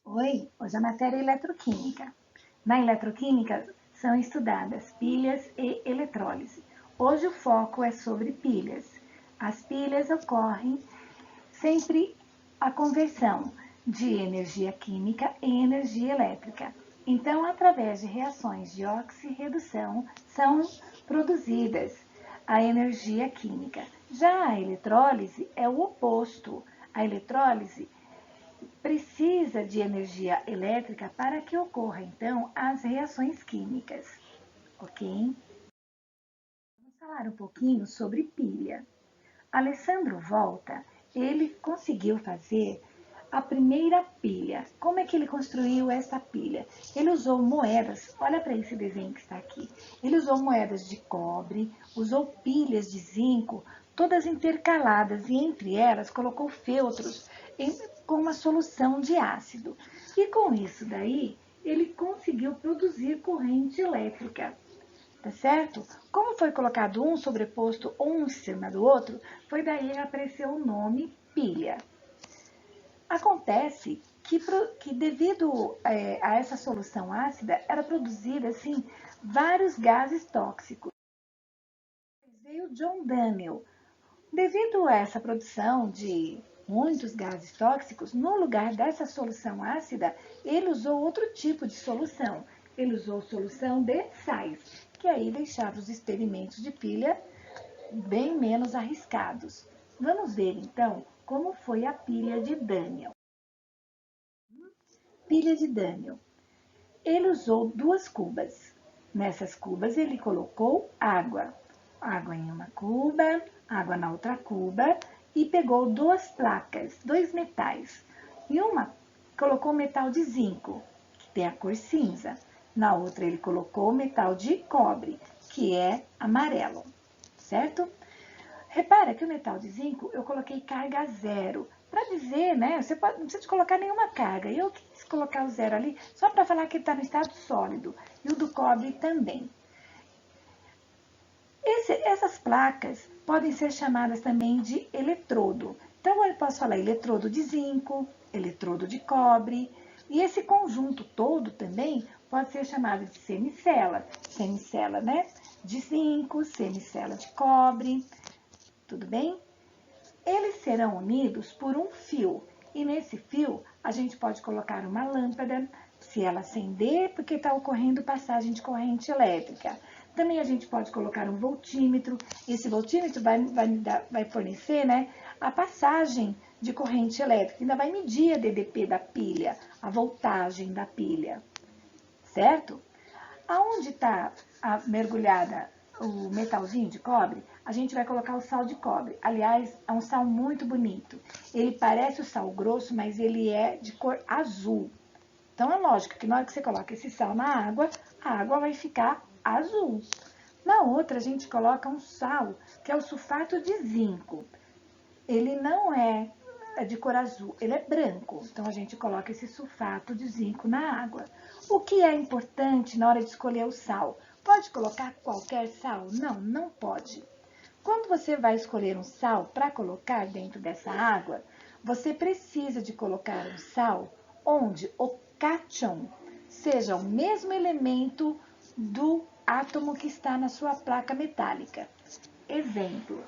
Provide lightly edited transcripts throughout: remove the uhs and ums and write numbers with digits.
Oi, hoje a matéria é eletroquímica. Na eletroquímica são estudadas pilhas e eletrólise. Hoje o foco é sobre pilhas. As pilhas ocorrem sempre a conversão de energia química em energia elétrica. Então, através de reações de oxirredução, são produzidas a energia química. Já a eletrólise é o oposto. A eletrólise precisa de energia elétrica para que ocorra, então, as reações químicas, ok? Vamos falar um pouquinho sobre pilha. Alessandro Volta, ele conseguiu fazer a primeira pilha. Como é que ele construiu essa pilha? Ele usou moedas, olha para esse desenho que está aqui. Ele usou moedas de cobre, usou pilhas de zinco, todas intercaladas, e entre elas colocou feltros com uma solução de ácido. E com isso daí, ele conseguiu produzir corrente elétrica. Tá certo? Como foi colocado um sobreposto um em cima do outro, foi daí que apareceu o nome pilha. Acontece que devido a essa solução ácida, era produzida assim vários gases tóxicos. Veio John Daniel. Devido a essa produção de muitos gases tóxicos, no lugar dessa solução ácida, ele usou outro tipo de solução. Ele usou solução de sais, que aí deixava os experimentos de pilha bem menos arriscados. Vamos ver então como foi a pilha de Daniel. Pilha de Daniel. Ele usou duas cubas. Nessas cubas ele colocou água. Água em uma cuba, água na outra cuba e pegou duas placas, dois metais. Em uma colocou metal de zinco, que tem a cor cinza. Na outra ele colocou metal de cobre, que é amarelo, certo? Repara que o metal de zinco eu coloquei carga zero. Para dizer, né? Você não precisa colocar nenhuma carga. Eu quis colocar o zero ali só para falar que ele está no estado sólido. E o do cobre também. Essas placas podem ser chamadas também de eletrodo. Então, eu posso falar eletrodo de zinco, eletrodo de cobre. E esse conjunto todo também pode ser chamado de semicela. Semicela, né? De zinco, semicela de cobre. Tudo bem? Eles serão unidos por um fio. E nesse fio, a gente pode colocar uma lâmpada, se ela acender, porque está ocorrendo passagem de corrente elétrica. Também a gente pode colocar um voltímetro. Esse voltímetro vai fornecer, né, a passagem de corrente elétrica. Ainda vai medir a DDP da pilha, a voltagem da pilha. Certo? Aonde está mergulhada o metalzinho de cobre, a gente vai colocar o sal de cobre. Aliás, é um sal muito bonito. Ele parece o sal grosso, mas ele é de cor azul. Então, é lógico que na hora que você coloca esse sal na água, a água vai ficar azul. Na outra, a gente coloca um sal, que é o sulfato de zinco. Ele não é de cor azul, ele é branco. Então, a gente coloca esse sulfato de zinco na água. O que é importante na hora de escolher o sal? Pode colocar qualquer sal? Não, não pode. Quando você vai escolher um sal para colocar dentro dessa água, você precisa de colocar um sal onde o cátion seja o mesmo elemento do átomo que está na sua placa metálica. Exemplo,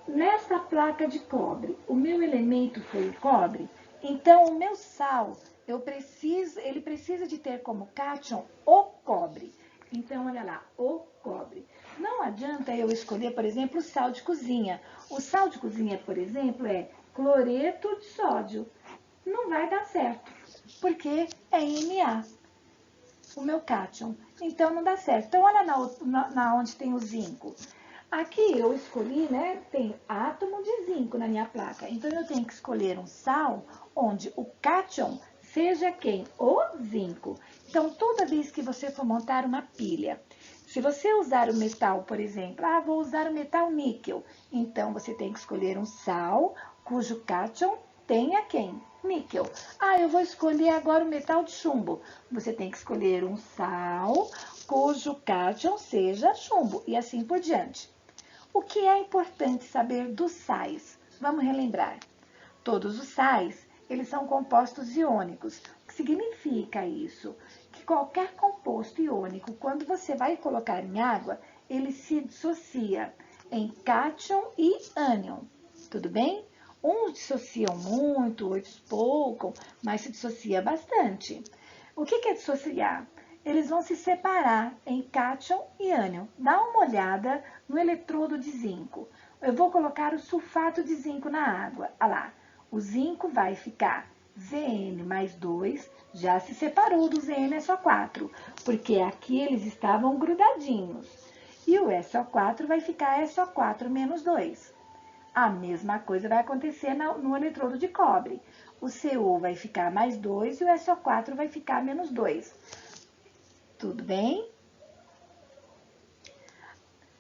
nessa placa de cobre, o meu elemento foi o cobre, então o meu sal, ele precisa de ter como cátion o cobre. Então, olha lá, o cobre. Não adianta eu escolher, por exemplo, o sal de cozinha. O sal de cozinha, por exemplo, é cloreto de sódio. Não vai dar certo, porque é Na, o meu cátion. Então, não dá certo. Então, olha na onde tem o zinco. Aqui eu escolhi, né, tem átomo de zinco na minha placa. Então, eu tenho que escolher um sal onde o cátion seja quem? O zinco. Então, toda vez que você for montar uma pilha, se você usar o metal, por exemplo, vou usar o metal níquel. Então, você tem que escolher um sal cujo cátion tenha quem? Níquel. Eu vou escolher agora o metal de chumbo. Você tem que escolher um sal cujo cátion seja chumbo e assim por diante. O que é importante saber dos sais? Vamos relembrar. Todos os sais, eles são compostos iônicos. O que significa isso? Que qualquer composto iônico, quando você vai colocar em água, ele se dissocia em cátion e ânion. Tudo bem? Uns dissociam muito, outros pouco, mas se dissocia bastante. O que é dissociar? Eles vão se separar em cátion e ânion. Dá uma olhada no eletrodo de zinco. Eu vou colocar o sulfato de zinco na água. Olha lá, o zinco vai ficar Zn mais 2, já se separou do ZnSO4, porque aqui eles estavam grudadinhos. E o SO4 vai ficar SO4 menos 2. A mesma coisa vai acontecer no eletrodo de cobre. O CO vai ficar mais 2 e o SO4 vai ficar menos 2. Tudo bem?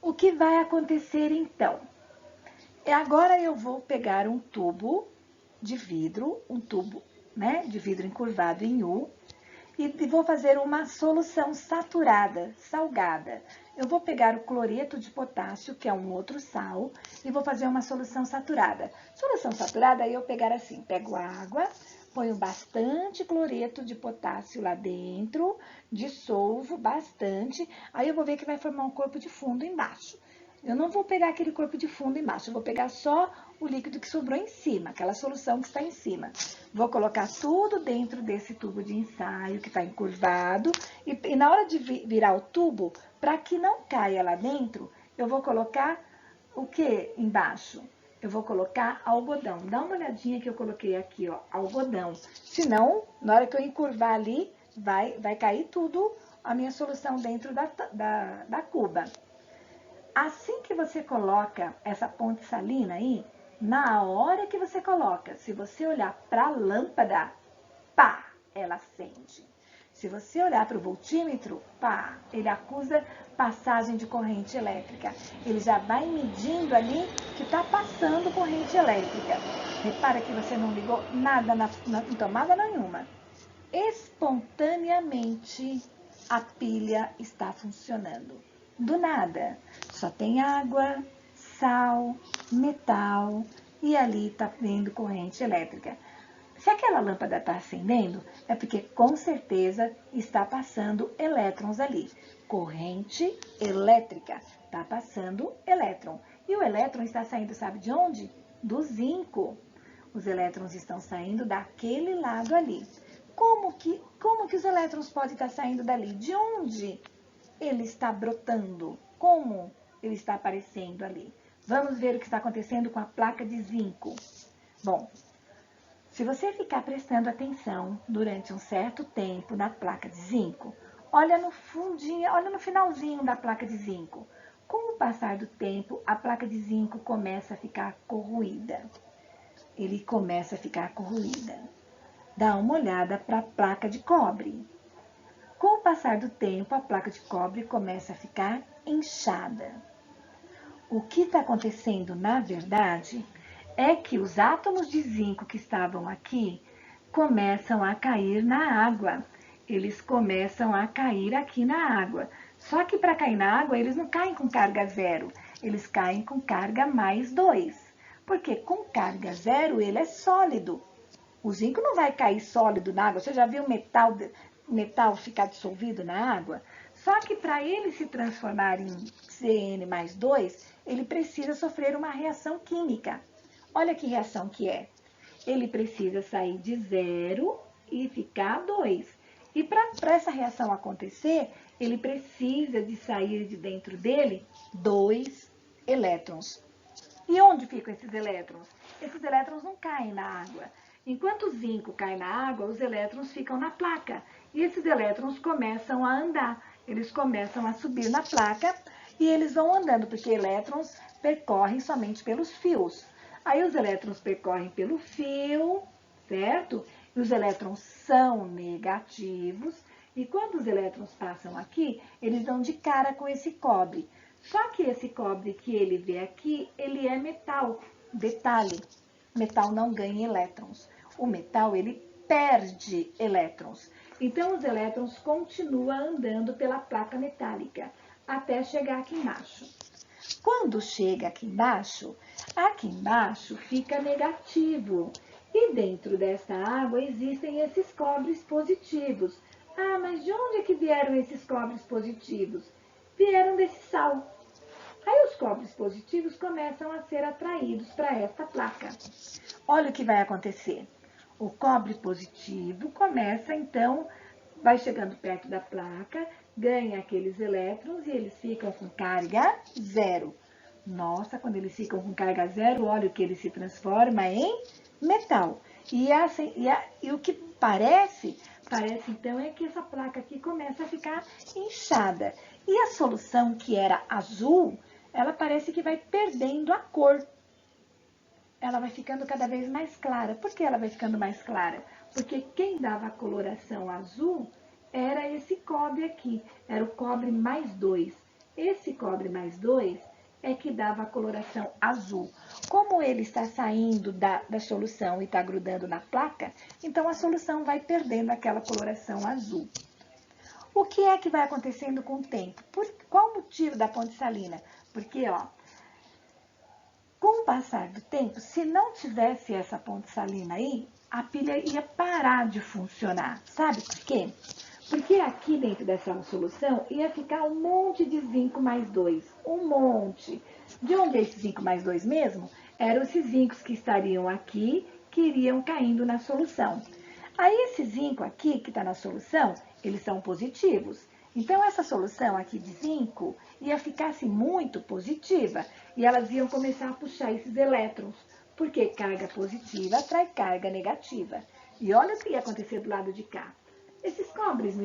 O que vai acontecer então? Agora eu vou pegar um tubo de vidro, de vidro encurvado em U, e vou fazer uma solução saturada, salgada. Eu vou pegar o cloreto de potássio, que é um outro sal, e vou fazer uma solução saturada. Solução saturada, aí eu pegar assim, pego água, ponho bastante cloreto de potássio lá dentro, dissolvo bastante, aí eu vou ver que vai formar um corpo de fundo embaixo. Eu não vou pegar aquele corpo de fundo embaixo, eu vou pegar só o líquido que sobrou em cima, aquela solução que está em cima. Vou colocar tudo dentro desse tubo de ensaio que está encurvado e na hora de virar o tubo, para que não caia lá dentro, eu vou colocar o que embaixo? Eu vou colocar algodão. Dá uma olhadinha que eu coloquei aqui, ó, algodão. Senão, na hora que eu encurvar ali, vai cair tudo a minha solução dentro da cuba. Assim que você coloca essa ponte salina aí, na hora que você coloca, se você olhar para a lâmpada, pá, ela acende. Se você olhar para o voltímetro, pá, ele acusa passagem de corrente elétrica. Ele já vai medindo ali que está passando corrente elétrica. Repara que você não ligou nada em tomada nenhuma. Espontaneamente, a pilha está funcionando. Do nada, só tem água, sal, metal e ali está tendo corrente elétrica. Se aquela lâmpada está acendendo, é porque com certeza está passando elétrons ali. Corrente elétrica, está passando elétron. E o elétron está saindo, sabe de onde? Do zinco. Os elétrons estão saindo daquele lado ali. Como que os elétrons podem estar saindo dali? De onde ele está brotando? Como ele está aparecendo ali? Vamos ver o que está acontecendo com a placa de zinco. Bom, se você ficar prestando atenção durante um certo tempo na placa de zinco, olha no fundinho, olha no finalzinho da placa de zinco. Com o passar do tempo, a placa de zinco começa a ficar corroída. Ele começa a ficar corroída. Dá uma olhada para a placa de cobre. Com o passar do tempo, a placa de cobre começa a ficar inchada. O que está acontecendo, na verdade, é que os átomos de zinco que estavam aqui começam a cair na água. Eles começam a cair aqui na água. Só que para cair na água, eles não caem com carga zero, eles caem com carga mais 2. Porque com carga zero, ele é sólido. O zinco não vai cair sólido na água. Você já viu metal ficar dissolvido na água? Só que para ele se transformar em Cn mais 2, ele precisa sofrer uma reação química. Olha que reação que é. Ele precisa sair de 0 e ficar 2. E para essa reação acontecer, ele precisa de sair de dentro dele 2 elétrons. E onde ficam esses elétrons? Esses elétrons não caem na água. Enquanto o zinco cai na água, os elétrons ficam na placa. E esses elétrons começam a andar. Eles começam a subir na placa e eles vão andando, porque elétrons percorrem somente pelos fios. Aí os elétrons percorrem pelo fio, certo? E os elétrons são negativos. E quando os elétrons passam aqui, eles dão de cara com esse cobre. Só que esse cobre que ele vê aqui, ele é metal. Detalhe, metal não ganha elétrons. O metal, ele perde elétrons. Então, os elétrons continuam andando pela placa metálica até chegar aqui embaixo. Quando chega aqui embaixo fica negativo. E dentro desta água existem esses cobres positivos. Ah, mas de onde é que vieram esses cobres positivos? Vieram desse sal. Aí os cobres positivos começam a ser atraídos para esta placa. Olha o que vai acontecer. O cobre positivo começa, então, vai chegando perto da placa, ganha aqueles elétrons e eles ficam com carga zero. Nossa, quando eles ficam com carga zero, olha o que ele se transforma em metal. E o que parece então é que essa placa aqui começa a ficar inchada. E a solução, que era azul, ela parece que vai perdendo a cor. Ela vai ficando cada vez mais clara. Por que ela vai ficando mais clara? Porque quem dava a coloração azul era esse cobre aqui, era o cobre mais 2. Esse cobre mais 2 é que dava a coloração azul. Como ele está saindo da solução e está grudando na placa, então a solução vai perdendo aquela coloração azul. O que é que vai acontecendo com o tempo? Qual o motivo da ponte salina? Porque, com o passar do tempo, se não tivesse essa ponte salina aí, a pilha ia parar de funcionar. Sabe por quê? Porque aqui dentro dessa solução ia ficar um monte de zinco mais 2. Um monte. De onde é esse zinco mais 2 mesmo? Eram esses zincos que estariam aqui, que iriam caindo na solução. Aí esse zinco aqui, que está na solução, eles são positivos. Então essa solução aqui de zinco ia ficar assim, muito positiva. E elas iam começar a puxar esses elétrons. Porque carga positiva atrai carga negativa. E olha o que ia acontecer do lado de cá. Esses cobres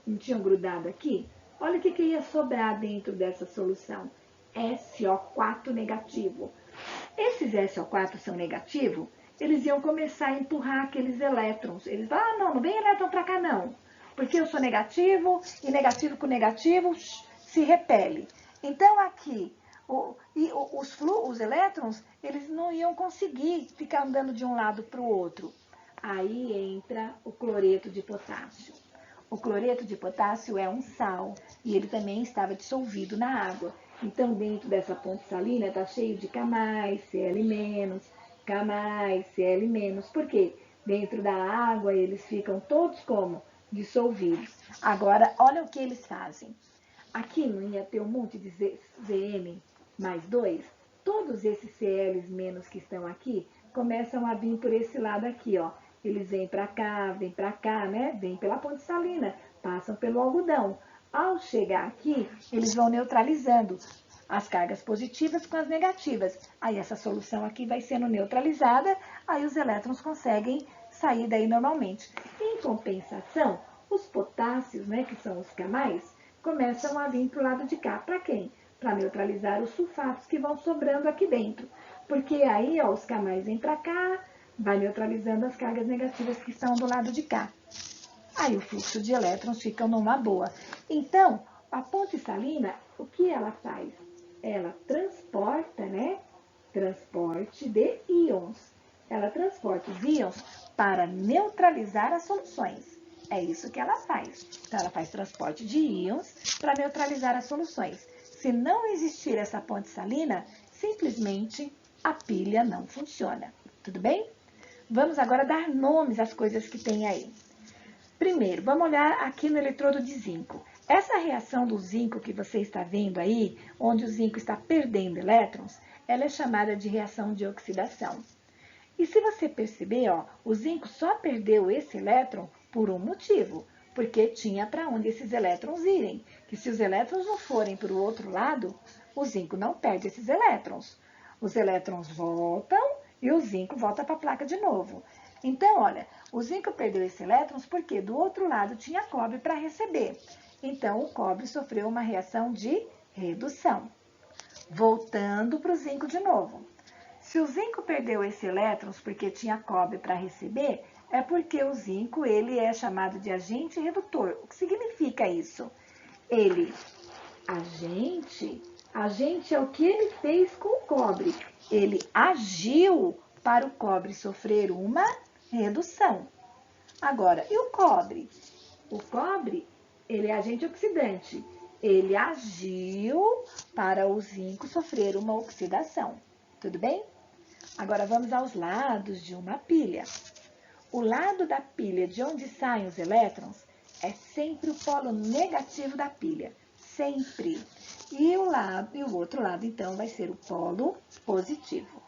não tinham grudado aqui? Olha o que ia sobrar dentro dessa solução. SO4 negativo. Esses SO4 são negativos, eles iam começar a empurrar aqueles elétrons. Eles falam, não vem elétron para cá não, porque eu sou negativo, e negativo com negativo se repele. Então aqui, os elétrons, eles não iam conseguir ficar andando de um lado para o outro. Aí entra o cloreto de potássio. O cloreto de potássio é um sal e ele também estava dissolvido na água. Então, dentro dessa ponte salina está cheio de K+, Cl-, K+, Cl-. Por quê? Dentro da água eles ficam todos como? Dissolvidos. Agora, olha o que eles fazem. Aqui não ia ter um monte de Zn mais 2? Todos esses Cl- que estão aqui começam a vir por esse lado aqui, ó. Eles vêm para cá, né? Vêm pela ponte salina, passam pelo algodão. Ao chegar aqui, eles vão neutralizando as cargas positivas com as negativas. Aí essa solução aqui vai sendo neutralizada, aí os elétrons conseguem sair daí normalmente. Em compensação, os potássios, né, que são os K+, começam a vir para o lado de cá. Para quem? Para neutralizar os sulfatos que vão sobrando aqui dentro. Porque aí, ó, os K+ vêm para cá, vai neutralizando as cargas negativas que estão do lado de cá. Aí o fluxo de elétrons fica numa boa. Então, a ponte salina, o que ela faz? Ela transporta, né? Transporte de íons. Ela transporta os íons para neutralizar as soluções. É isso que ela faz. Então, ela faz transporte de íons para neutralizar as soluções. Se não existir essa ponte salina, simplesmente a pilha não funciona. Tudo bem? Vamos agora dar nomes às coisas que tem aí. Primeiro, vamos olhar aqui no eletrodo de zinco. Essa reação do zinco que você está vendo aí, onde o zinco está perdendo elétrons, ela é chamada de reação de oxidação. E se você perceber, ó, o zinco só perdeu esse elétron por um motivo, porque tinha para onde esses elétrons irem. Que se os elétrons não forem para o outro lado, o zinco não perde esses elétrons. Os elétrons voltam e o zinco volta para a placa de novo. Então, olha, o zinco perdeu esses elétrons porque do outro lado tinha cobre para receber. Então, o cobre sofreu uma reação de redução. Voltando para o zinco de novo. Se o zinco perdeu esses elétrons porque tinha cobre para receber, é porque o zinco ele é chamado de agente redutor. O que significa isso? Agente é o que ele fez com o cobre. Ele agiu para o cobre sofrer uma redução. Agora, e o cobre? O cobre, ele é agente oxidante. Ele agiu para o zinco sofrer uma oxidação. Tudo bem? Agora vamos aos lados de uma pilha. O lado da pilha de onde saem os elétrons é sempre o polo negativo da pilha, sempre. E o outro lado, então, vai ser o polo positivo.